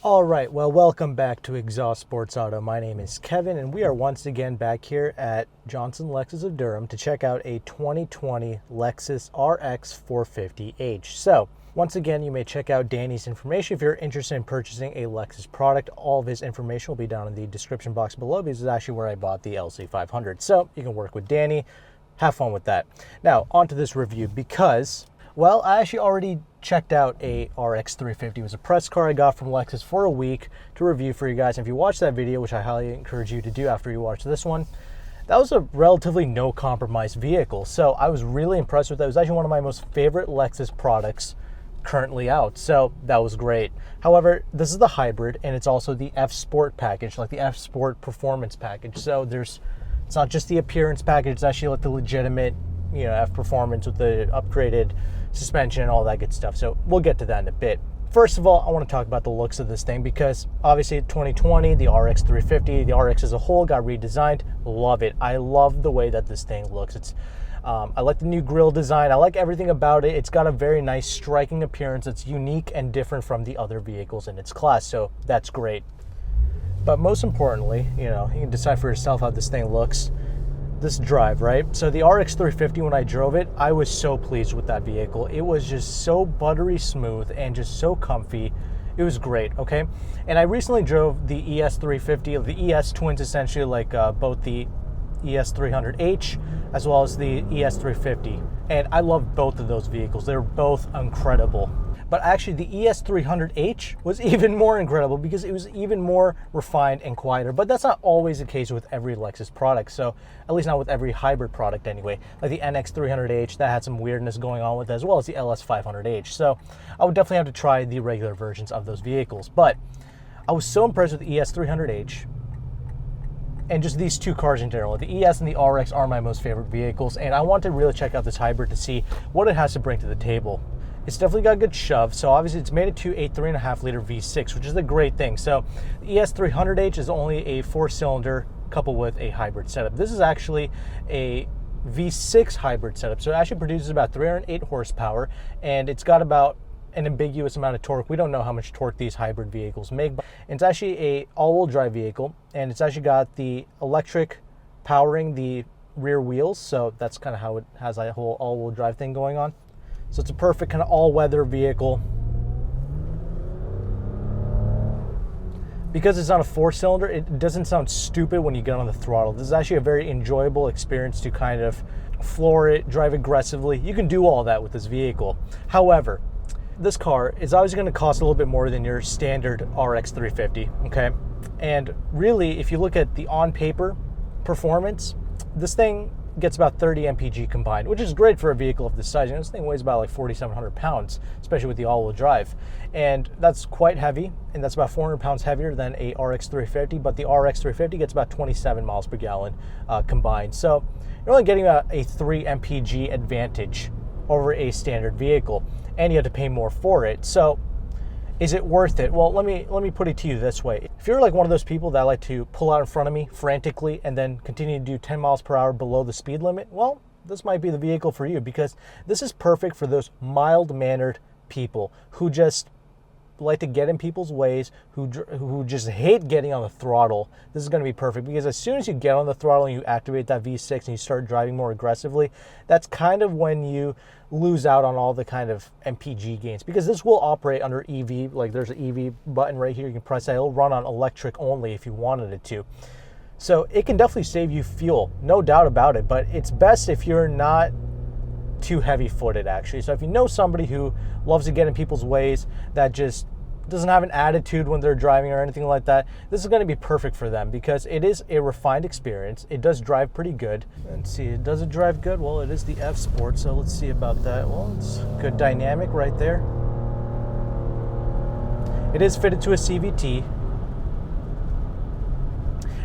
All right, well, welcome back to Exhaust Sports Auto. My name is Kevin, and we are once again back here at Johnson Lexus of Durham to check out a 2020 Lexus RX 450h. So, once again, you may check out Danny's information if you're interested in purchasing a Lexus product. All of his information will be down in the description box below because it's actually where I bought the LC500. So, you can work with Danny. Have fun with that. Now, on to this review because, well, I actually already checked out a RX 350. It was a press car I got from Lexus for a week to review for you guys. And if you watched that video, which I highly encourage you to do after you watch this one, that was a relatively no compromise vehicle. So I was really impressed with that. It was actually one of my most favorite Lexus products currently out. So that was great. However, this is the hybrid and it's also the F Sport package, like the F Sport performance package. So it's not just the appearance package, it's actually like the legitimate, F Performance with the upgraded suspension and all that good stuff. So we'll get to that in a bit. First of all, I want to talk about the looks of this thing because obviously 2020, the RX 350, the RX as a whole got redesigned. Love it. I love the way that this thing looks. I like the new grille design. I like everything about it. It's got a very nice striking appearance. It's unique and different from the other vehicles in its class. So that's great. But most importantly, you can decide for yourself how this thing looks. This drive, right? So the RX 350, when I drove it, I was so pleased with that vehicle. It was just so buttery smooth and just so comfy. It was great, okay? And I recently drove the ES 350, the ES twins essentially, like both the ES 300H as well as the ES 350. And I love both of those vehicles. They're both incredible. But actually the ES 300H was even more incredible because it was even more refined and quieter. But that's not always the case with every Lexus product. So at least not with every hybrid product anyway. Like the NX 300H, that had some weirdness going on with it, as well as the LS 500H. So I would definitely have to try the regular versions of those vehicles. But I was so impressed with the ES 300H and just these two cars in general. The ES and the RX are my most favorite vehicles. And I want to really check out this hybrid to see what it has to bring to the table. It's definitely got a good shove. So obviously it's made it to a 3.5 liter V6, which is a great thing. So the ES 300H is only a 4-cylinder coupled with a hybrid setup. This is actually a V6 hybrid setup. So it actually produces about 308 horsepower and it's got about an ambiguous amount of torque. We don't know how much torque these hybrid vehicles make. But it's actually a all-wheel drive vehicle and it's actually got the electric powering the rear wheels. So that's kind of how it has that whole all-wheel drive thing going on. So it's a perfect kind of all-weather vehicle. Because it's not a 4-cylinder, it doesn't sound stupid when you get on the throttle. This is actually a very enjoyable experience to kind of floor it, drive aggressively. You can do all that with this vehicle. However, this car is always going to cost a little bit more than your standard RX 350, okay? And really, if you look at the on-paper performance, this thing gets about 30 mpg combined, which is great for a vehicle of this size. This thing weighs about like 4,700 pounds, especially with the all-wheel drive. And that's quite heavy, and that's about 400 pounds heavier than a RX 350, but the RX 350 gets about 27 miles per gallon combined. So you're only getting about a 3 mpg advantage over a standard vehicle, and you have to pay more for it. So is it worth it? Well, let me put it to you this way. If you're like one of those people that like to pull out in front of me frantically and then continue to do 10 miles per hour below the speed limit, well, this might be the vehicle for you because this is perfect for those mild-mannered people who just like to get in people's ways, who just hate getting on the throttle. This is going to be perfect because as soon as you get on the throttle and you activate that V6 and you start driving more aggressively, that's kind of when you lose out on all the kind of MPG gains, because this will operate under EV. Like there's an EV button right here, you can press that. It'll run on electric only if you wanted it to. So it can definitely save you fuel, no doubt about it, but it's best if you're not too heavy-footed actually. So if you know somebody who loves to get in people's ways, that just doesn't have an attitude when they're driving or anything like that, this is going to be perfect for them because it is a refined experience. It does drive pretty good. Let's see, does it drive good? Well, it is the F Sport, so let's see about that. Well, it's good dynamic right there. It is fitted to a CVT,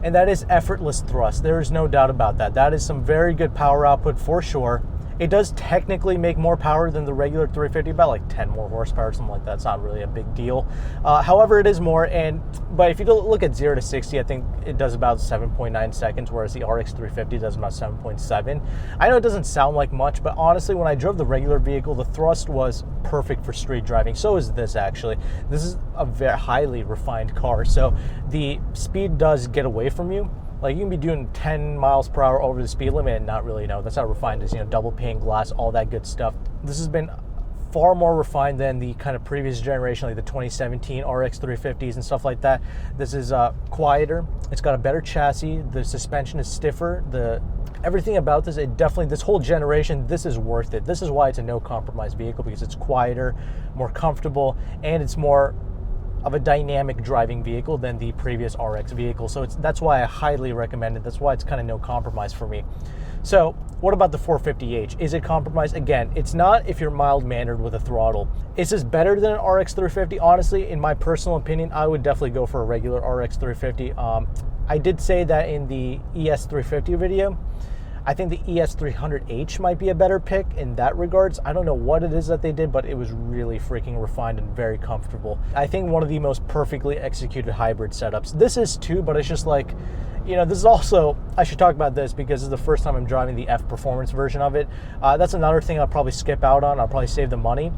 and that is effortless thrust. There is no doubt about that. That is some very good power output for sure. It does technically make more power than the regular 350, about like 10 more horsepower or something like that. It's not really a big deal. However, it is more, and But if you look at 0 to 60, I think it does about 7.9 seconds, whereas the RX 350 does about 7.7. I know it doesn't sound like much, but honestly, when I drove the regular vehicle, the thrust was perfect for street driving. So is this, actually. This is a very highly refined car, so the speed does get away from you. Like, you can be doing 10 miles per hour over the speed limit and not really know. That's how refined it is, double pane glass, all that good stuff. This has been far more refined than the kind of previous generation, like the 2017 RX 350s and stuff like that. This is quieter. It's got a better chassis. The suspension is stiffer. Everything about this, this whole generation, this is worth it. This is why it's a no compromise vehicle, because it's quieter, more comfortable, and it's more of a dynamic driving vehicle than the previous RX vehicle. So that's why I highly recommend it. That's why it's kind of no compromise for me. So what about the 450h? Is it compromised? Again, it's not if you're mild-mannered with a throttle. Is this better than an RX 350? Honestly, in my personal opinion, I would definitely go for a regular RX 350. I did say that in the ES 350 video. I think the ES 300h might be a better pick in that regards. I don't know what it is that they did, but it was really freaking refined and very comfortable. I think one of the most perfectly executed hybrid setups. This is too, but it's just like, this is also, I should talk about this because this is the first time I'm driving the F Performance version of it. That's another thing I'll probably skip out on. I'll probably save the money.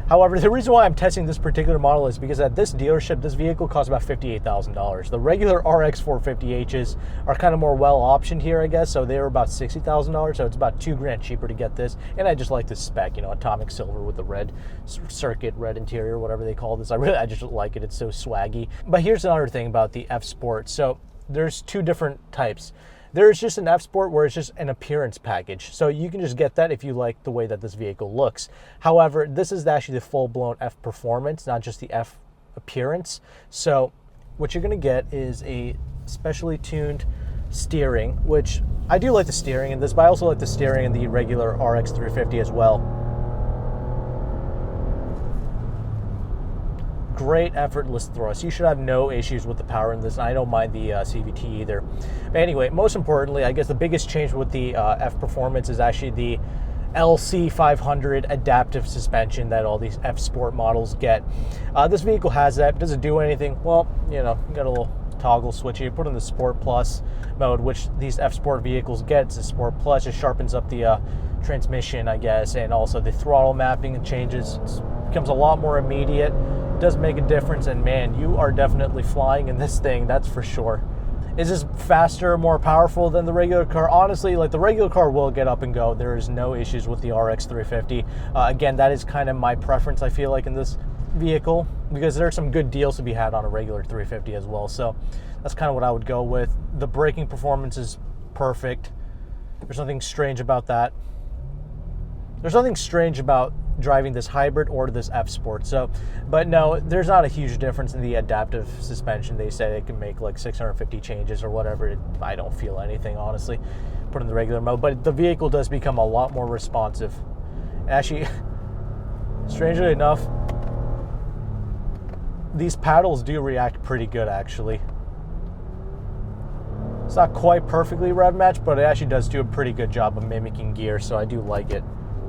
However, the reason why I'm testing this particular model is because at this dealership, this vehicle costs about $58,000. The regular RX 450h's are kind of more well optioned here, I guess. So they were about $60,000. So it's about $2,000 cheaper to get this. And I just like this spec, atomic silver with the red circuit, red interior, whatever they call this. I just like it. It's so swaggy. But here's another thing about the F Sport. So there's two different types. There's just an F Sport where it's just an appearance package. So you can just get that if you like the way that this vehicle looks. However, this is actually the full-blown F Performance, not just the F Appearance. So what you're gonna get is a specially tuned steering, which I do like the steering in this, but I also like the steering in the regular RX 350 as well. Great effortless thrust. You should have no issues with the power in this. I don't mind the CVT either. But anyway, most importantly, I guess the biggest change with the F Performance is actually the LC500 adaptive suspension that all these F Sport models get. This vehicle has that. Does it do anything? Well, you got a little toggle switch here. You put in the Sport Plus mode, which these F Sport vehicles get. It's a Sport Plus. It sharpens up the transmission, I guess, and also the throttle mapping changes. It becomes a lot more immediate. Does make a difference, and man, you are definitely flying in this thing, that's for sure. Is this faster, more powerful than the regular car? Honestly, like, the regular car will get up and go. There is no issues with the RX 350. Again, that is kind of my preference, I feel like, in this vehicle, because there are some good deals to be had on a regular 350 as well. So that's kind of what I would go with. The braking performance is perfect. There's nothing strange about that. There's nothing strange about driving this hybrid or this F Sport. So, but no, there's not a huge difference in the adaptive suspension. They say it can make like 650 changes or whatever. I don't feel anything, honestly, put in the regular mode, but the vehicle does become a lot more responsive. Actually, strangely enough, these paddles do react pretty good, actually. It's not quite perfectly rev match, but it actually does do a pretty good job of mimicking gear, so I do like it.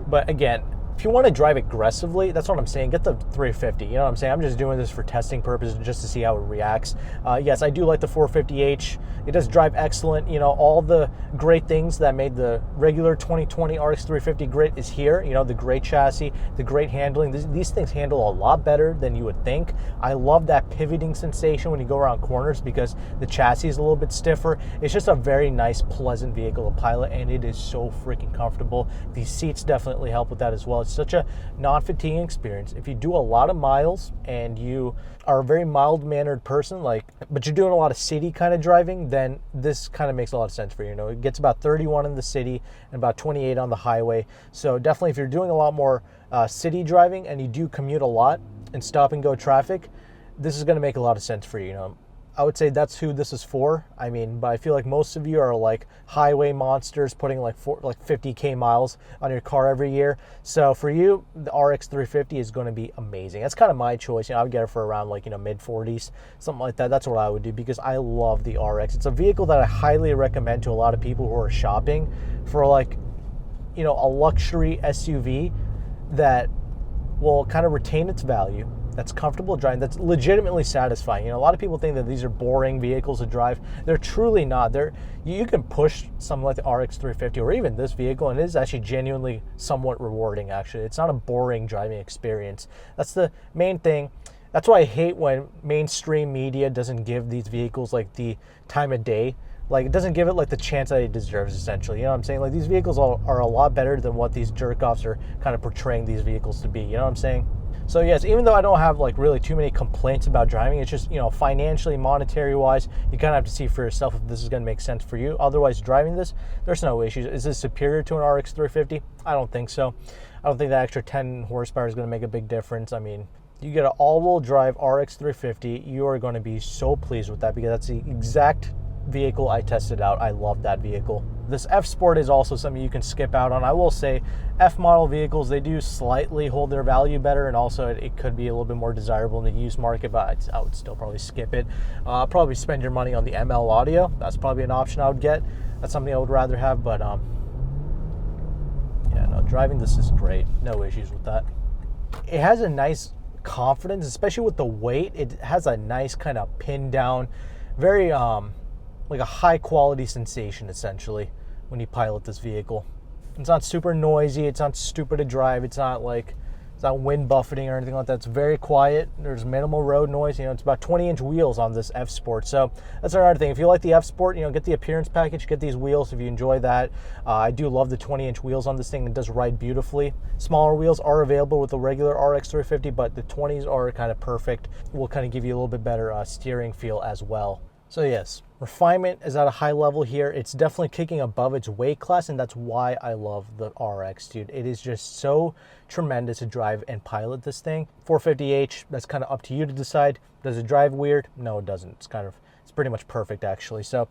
But again, if you want to drive aggressively, that's what I'm saying, get the 350. You know what I'm saying? I'm just doing this for testing purposes, just to see how it reacts. Yes, I do like the 450h. It does drive excellent. All the great things that made the regular 2020 RX 350 great is here. The great chassis, the great handling. These things handle a lot better than you would think. I love that pivoting sensation when you go around corners because the chassis is a little bit stiffer. It's just a very nice, pleasant vehicle to pilot, and it is so freaking comfortable. These seats definitely help with that as well. It's such a non-fatiguing experience. If you do a lot of miles and you are a very mild-mannered person, but you're doing a lot of city kind of driving, then this kind of makes a lot of sense for you. It gets about 31 in the city and about 28 on the highway. So definitely, if you're doing a lot more city driving and you do commute a lot and stop and go traffic, this is going to make a lot of sense for you. I would say that's who this is for. But I feel like most of you are like highway monsters, putting like 50K miles on your car every year. So for you, the RX 350 is going to be amazing. That's kind of my choice. I would get it for around mid 40s, something like that. That's what I would do because I love the RX. It's a vehicle that I highly recommend to a lot of people who are shopping for a luxury SUV that will kind of retain its value. that's comfortable driving, that's legitimately satisfying. You know, a lot of people think that these are boring vehicles to drive. They're truly not. You can push something like the RX 350 or even this vehicle, and it is actually genuinely somewhat rewarding, actually. It's not a boring driving experience. That's the main thing. That's why I hate when mainstream media doesn't give these vehicles like the time of day. Like, it doesn't give it like the chance that it deserves, essentially. You know what I'm saying? Like, these vehicles are a lot better than what these jerk-offs are kind of portraying these vehicles to be. You know what I'm saying? So yes, even though I don't have like really too many complaints about driving, it's just, you know, financially, monetary wise, you kind of have to see for yourself if this is going to make sense for you. Otherwise, driving this, there's no issues. Is this superior to an RX 350? I don't think so. I don't think that extra 10 horsepower is going to make a big difference. I mean, you get an all-wheel drive RX 350, you are going to be so pleased with that, because that's the exact vehicle I tested out. I love that vehicle. This F Sport is also something you can skip out on. I will say F model vehicles, they do slightly hold their value better, and also it could be a little bit more desirable in the used market, but I would still probably skip it. Probably spend your money on the ML Audio. That's probably an option I would get. That's something I would rather have, but yeah, no, driving this is great. No issues with that. It has a nice confidence, especially with the weight. It has a nice kind of pinned down, very like a high quality sensation, essentially, when you pilot this vehicle. It's not super noisy, it's not stupid to drive, it's not wind buffeting or anything like that. It's very quiet. There's minimal road noise. You know, it's about 20-inch wheels on this F Sport. So that's another thing. If you like the F Sport, you know, get the appearance package, get these wheels if you enjoy that. I do love the 20-inch wheels on this thing. It does ride beautifully. Smaller wheels are available with the regular RX 350, but the 20s are kind of perfect. Will kind of give you a little bit better steering feel as well. So yes, refinement is at a high level here. It's definitely kicking above its weight class, and that's why I love the RX, dude. It is just so tremendous to drive and pilot this thing. 450h, that's kind of up to you to decide. Does it drive weird? No, it doesn't. It's pretty much perfect, actually. So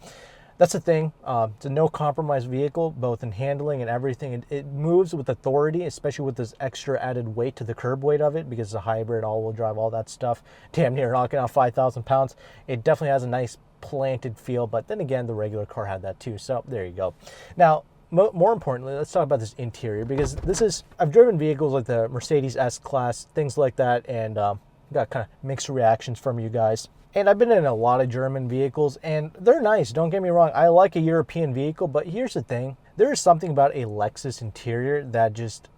that's the thing. It's a no compromise vehicle, both in handling and everything. It moves with authority, especially with this extra added weight to the curb weight of it, because it's a hybrid, all-wheel drive, all that stuff. Damn near knocking out 5,000 pounds. It definitely has a nice planted feel, but then again, the regular car had that too. So there you go. Now, more importantly, let's talk about this interior, because I've driven vehicles like the Mercedes S-Class, things like that, and got kind of mixed reactions from you guys. And I've been in a lot of German vehicles, and they're nice, don't get me wrong. I like a European vehicle, but here's the thing. There is something about a Lexus interior that just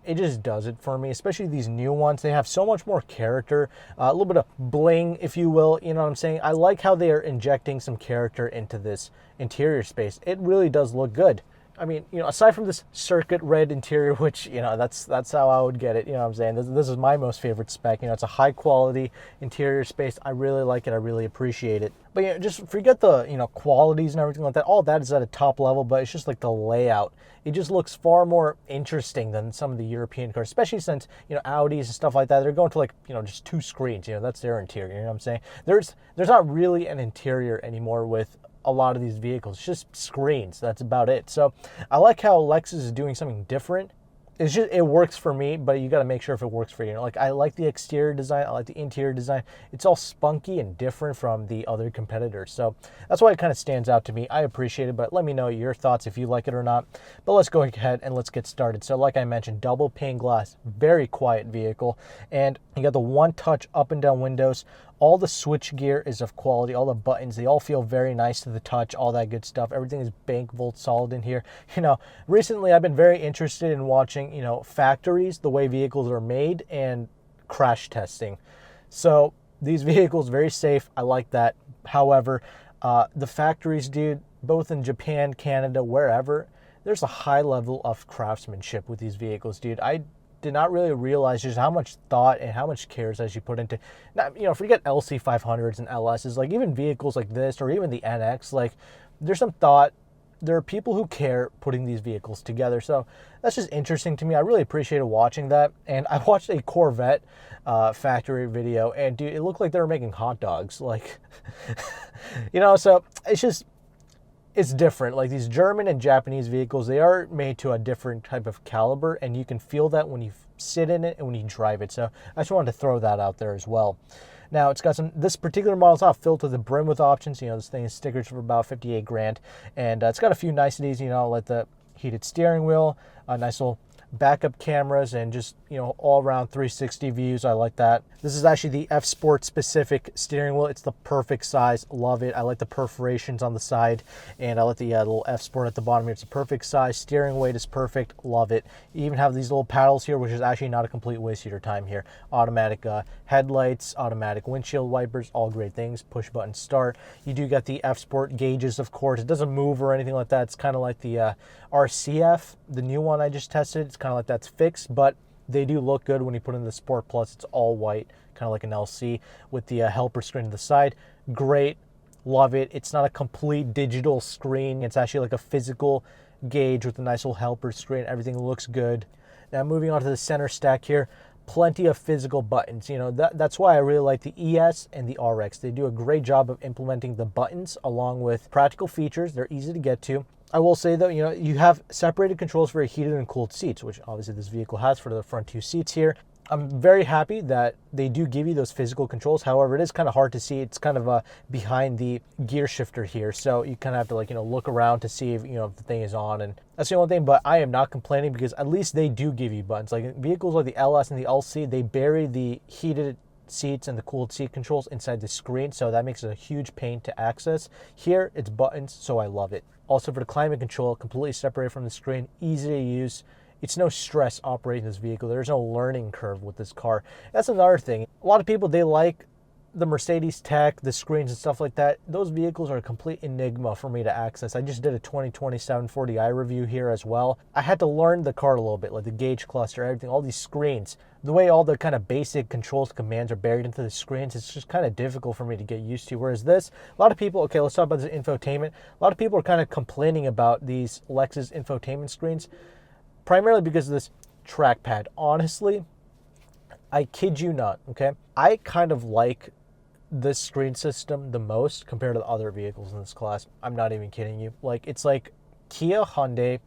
does it for me, especially these new ones. They have so much more character, a little bit of bling, if you will, you know what I'm saying? I like how they are injecting some character into this interior space. It really does look good. I mean, you know, aside from this circuit red interior, which, you know, that's how I would get it, you know what I'm saying? This is my most favorite spec. You know, it's a high quality interior space. I really like it. I really appreciate it. But, you know, just forget the, you know, qualities and everything like that. All that is at a top level, but it's just like the layout. It just looks far more interesting than some of the European cars, especially since, you know, Audis and stuff like that, they're going to like, you know, just two screens. You know, that's their interior, you know what I'm saying? There's not really an interior anymore with a lot of these vehicles. It's just screens. That's about it. So I like how Lexus is doing something different. It works for me, but you got to make sure if it works for you. You know, like, I like the exterior design, I like the interior design. It's all spunky and different from the other competitors. So that's why it kind of stands out to me. I appreciate it, but let me know your thoughts if you like it or not. But let's go ahead and let's get started. So like I mentioned, double pane glass, very quiet vehicle. And you got the one touch up and down windows. All the switch gear is of quality. All the buttons, they all feel very nice to the touch, all that good stuff. Everything is bank volt solid in here. You know, recently I've been very interested in watching, you know, factories, the way vehicles are made, and crash testing. So these vehicles, very safe. I like that. However, the factories, dude, both in Japan, Canada, wherever, there's a high level of craftsmanship with these vehicles, dude. I did not really realize just how much thought and how much cares as you put into, you know, forget LC500s and LSs, like even vehicles like this or even the NX, like there's some thought. There are people who care putting these vehicles together. So that's just interesting to me. I really appreciated watching that. And I watched a Corvette factory video, and dude, it looked like they were making hot dogs. Like, you know, so it's different. Like these German and Japanese vehicles, they are made to a different type of caliber, and you can feel that when you sit in it and when you drive it. So I just wanted to throw that out there as well. Now it's got this particular model's not filled to the brim with options. You know, this thing is stickers for about 58 grand, and it's got a few niceties. You know, like the heated steering wheel, a nice little backup cameras, and just, you know, all around 360 views. I like that. This is actually the F Sport specific steering wheel. It's the perfect size. Love it. I like the perforations on the side, and I like the little F Sport at the bottom here. It's a perfect size. Steering weight is perfect. Love it. You even have these little paddles here, which is actually not a complete waste of your time here. Automatic headlights, automatic windshield wipers, all great things. Push button start. You do get the F Sport gauges, of course. It doesn't move or anything like that. It's kind of like the RCF, the new one I just tested. It's kind of like that's fixed, but they do look good when you put in the Sport Plus. It's all white, kind of like an LC with the helper screen to the side. Great. Love it. It's not a complete digital screen. It's actually like a physical gauge with a nice little helper screen. Everything looks good. Now moving on to the center stack here. Plenty of physical buttons. You know, that's why I really like the ES and the RX. They do a great job of implementing the buttons along with practical features. They're easy to get to. I will say though, you know, you have separated controls for heated and cooled seats, which obviously this vehicle has for the front two seats here. I'm very happy that they do give you those physical controls. However, it is kind of hard to see. It's kind of behind the gear shifter here. So you kind of have to, like, you know, look around to see if, you know, if the thing is on. And that's the only thing, but I am not complaining because at least they do give you buttons. Like vehicles like the LS and the LC, they bury the heated seats and the cooled seat controls inside the screen. So that makes it a huge pain to access. Here, it's buttons, so I love it. Also for the climate control, completely separated from the screen, easy to use. It's no stress operating this vehicle. There's no learning curve with this car. That's another thing. A lot of people, they like the Mercedes tech, the screens and stuff like that. Those vehicles are a complete enigma for me to access. I just did a 2020 740i review here as well. I had to learn the car a little bit, like the gauge cluster, everything, all these screens. The way all the kind of basic controls commands are buried into the screens, it's just kind of difficult for me to get used to. Whereas this, a lot of people, okay, let's talk about this infotainment. A lot of people are kind of complaining about these Lexus infotainment screens, primarily because of this trackpad. Honestly, I kid you not, okay? I kind of like this screen system the most compared to the other vehicles in this class. I'm not even kidding you. Like, it's like Kia, Hyundai,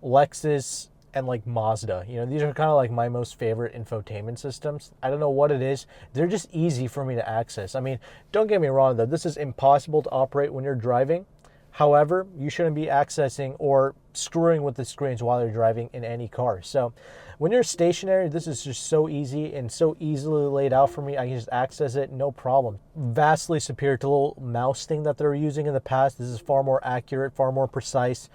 Lexus, and like Mazda. You know, these are kind of like my most favorite infotainment systems. I don't know what it is. They're just easy for me to access. I mean, don't get me wrong though. This is impossible to operate when you're driving. However, you shouldn't be accessing or screwing with the screens while you're driving in any car. So when you're stationary, this is just so easy and so easily laid out for me. I can just access it, no problem. Vastly superior to the little mouse thing that they were using in the past. This is far more accurate, far more precise.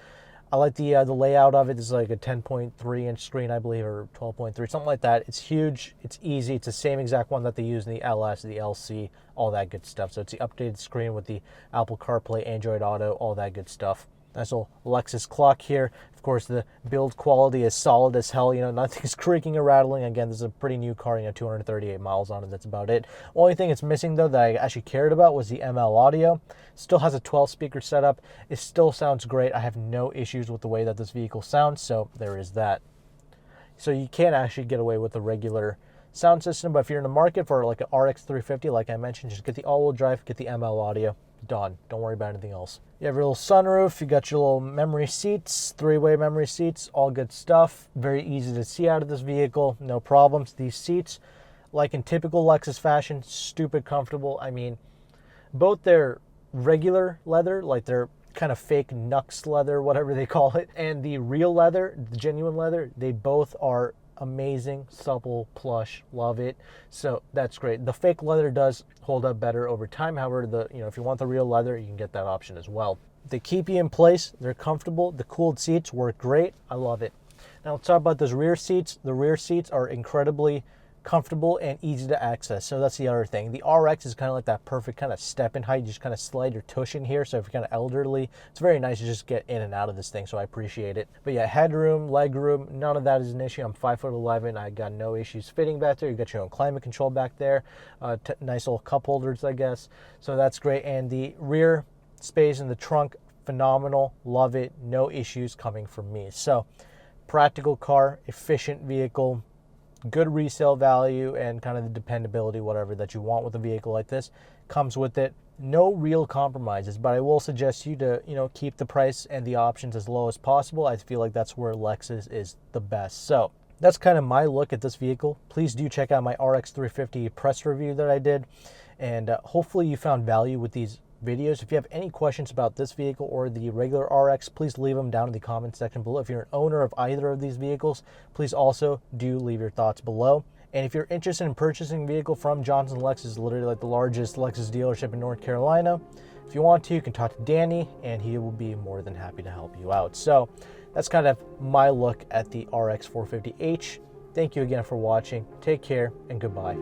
I like the layout of it. This is like a 10.3 inch screen, I believe, or 12.3, something like that. It's huge. It's easy. It's the same exact one that they use in the LS, the LC, all that good stuff. So it's the updated screen with the Apple CarPlay, Android Auto, all that good stuff. Nice little Lexus clock here. Of course, the build quality is solid as hell. You know, nothing's creaking or rattling. Again, this is a pretty new car. You know, 238 miles on it. That's about it. Only thing it's missing, though, that I actually cared about was the ML audio. Still has a 12-speaker setup. It still sounds great. I have no issues with the way that this vehicle sounds, so there is that. So you can't actually get away with the regular sound system, but if you're in the market for like an RX 350, like I mentioned, just get the all-wheel drive, get the ML audio. Done. Don't worry about anything else. You have your little sunroof. You got your little memory seats, three-way memory seats, all good stuff. Very easy to see out of this vehicle. No problems. These seats, like in typical Lexus fashion, stupid comfortable. I mean, both their regular leather, like their kind of fake Nux leather, whatever they call it, and the real leather, the genuine leather, they both are amazing, supple, plush, love it. So that's great. The fake leather does hold up better over time. However, if you want the real leather, you can get that option as well. They keep you in place. They're comfortable. The cooled seats work great. I love it. Now let's talk about those rear seats. The rear seats are incredibly comfortable and easy to access. So that's the other thing. The RX is kind of like that perfect kind of step in height. You just kind of slide your tush in here. So if you're kind of elderly, it's very nice to just get in and out of this thing. So I appreciate it. But yeah, headroom, legroom, none of that is an issue. I'm 5'11". I got no issues fitting back there. You got your own climate control back there. Nice little cup holders, I guess. So that's great. And the rear space in the trunk, phenomenal. Love it. No issues coming from me. So practical car, efficient vehicle, good resale value, and kind of the dependability, whatever that you want with a vehicle like this comes with it. No real compromises, but I will suggest you to, keep the price and the options as low as possible. I feel like that's where Lexus is the best. So that's kind of my look at this vehicle. Please do check out my RX 350 press review that I did, and hopefully you found value with these videos. If you have any questions about this vehicle or the regular RX, please leave them down in the comment section below. If you're an owner of either of these vehicles, please also do leave your thoughts below. And if you're interested in purchasing a vehicle from Johnson Lexus, literally like the largest Lexus dealership in North Carolina, if you want to, you can talk to Danny and he will be more than happy to help you out. So that's kind of my look at the RX 450h. Thank you again for watching. Take care and goodbye.